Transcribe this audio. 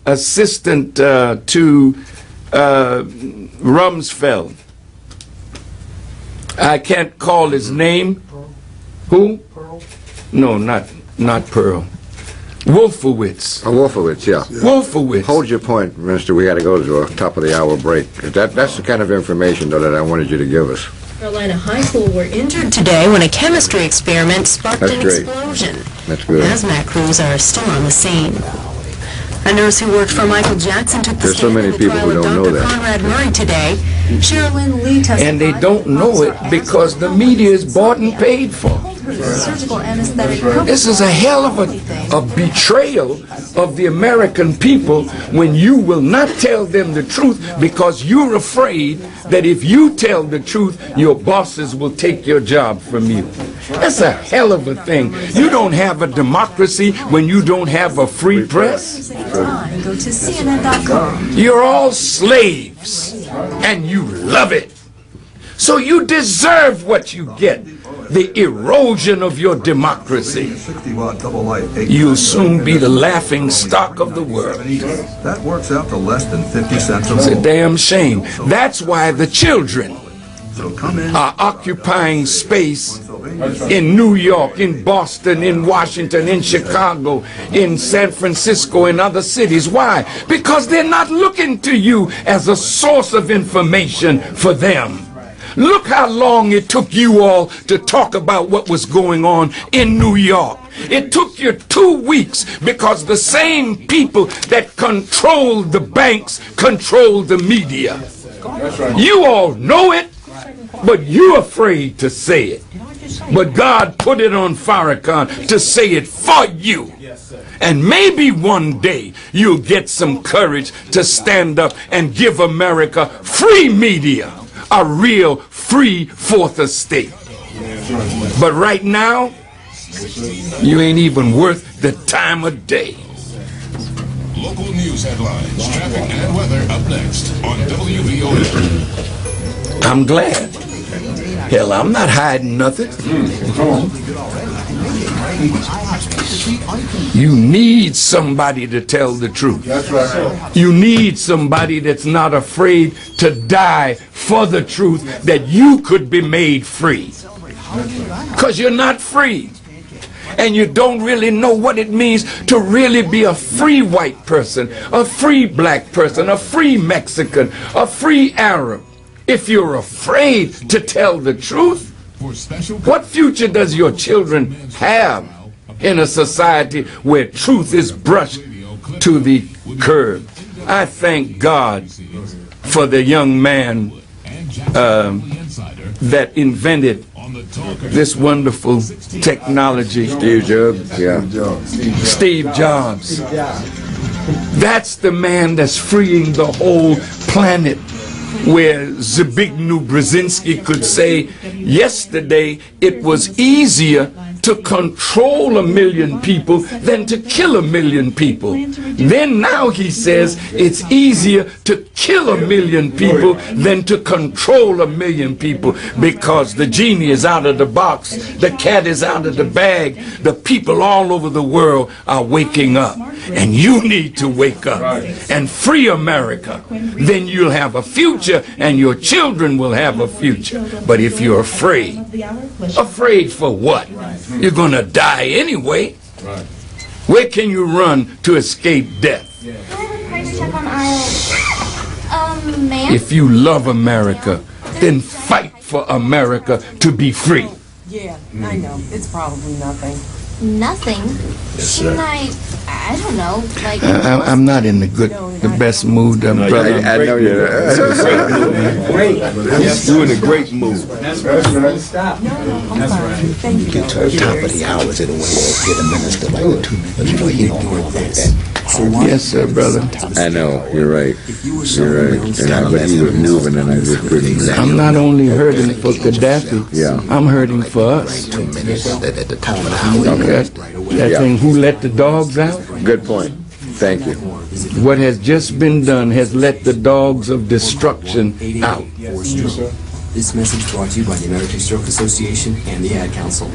assistant to Rumsfeld. I can't call his name. Who? Pearl? No, not Pearl. Wolfowitz. Oh, Wolfowitz, yeah. Wolfowitz. Hold your point, Minister. We got to go to the top of the hour break. That's the kind of information, though, that I wanted you to give us. Carolina High School were injured today when a chemistry experiment sparked an explosion. That's good. Hazmat crews are still on the scene. A nurse who worked for Michael Jackson took the stand in the trial of Dr. Conrad Murray today. Sherilyn Lee testified. And they don't know it because the media is bought and paid for. This is a hell of a betrayal of the American people when you will not tell them the truth because you're afraid that if you tell the truth, your bosses will take your job from you. That's a hell of a thing. You don't have a democracy when you don't have a free press. Go to CNN.com. You're all slaves, and you love it. So you deserve what you get. The erosion of your democracy. You'll soon be the laughing stock of the world. That works out to less than 50 cents a month. It's a damn shame. That's why the children are occupying space in New York, in Boston, in Washington, in Chicago, in San Francisco, and other cities. Why? Because they're not looking to you as a source of information for them. Look how long it took you all to talk about what was going on in New York. It took you 2 weeks because the same people that controlled the banks controlled the media. You all know it, but you're afraid to say it. But God put it on Farrakhan to say it for you. And maybe one day you'll get some courage to stand up and give America free media. A real free fourth estate. But right now, you ain't even worth the time of day. Local news headlines, traffic and weather up next on WVON. I'm glad. Hell, I'm not hiding nothing. You need somebody to tell the truth. That's right. You need somebody that's not afraid to die for the truth, that you could be made free. Because you're not free. And you don't really know what it means to really be a free white person, a free black person, a free Mexican, a free Arab. If you're afraid to tell the truth, what future does your children have in a society where truth is brushed to the curb? I thank God for the young man that invented this wonderful technology. Steve Jobs, yeah. Steve Jobs. That's the man that's freeing the whole planet, where Zbigniew Brzezinski could say, yesterday it was easier to control 1 million people than to kill 1 million people. Then now he says it's easier to kill 1 million people than to control 1 million people, because the genie is out of the box, the cat is out of the bag, the people all over the world are waking up. And you need to wake up and free America. Then you'll have a future and your children will have a future. But if you're afraid for what? You're going to die anyway. Where can you run to escape death? If you love America, then fight for America to be free. Yeah, I know. It's probably nothing. Nothing? Shouldn't I don't know, like... I'm not in the best mood, brother. I know you're great. You're in a great mood. That's right. Stop. No, I'm fine. Thank you. Get to the top of the hours in a way to get a minister like 2 minutes before he don't go like that. Yes, sir, brother. I know, you're right. You're right. And I bet you were moving and I just couldn't. I'm not only hurting for Gaddafi, I'm hurting for us. 2 minutes at the top of the hour. Okay. That thing, who let the dogs out? Good point. Thank you. What has just been done has let the dogs of destruction out. This message brought to you by the American Stroke Association and the Ad Council.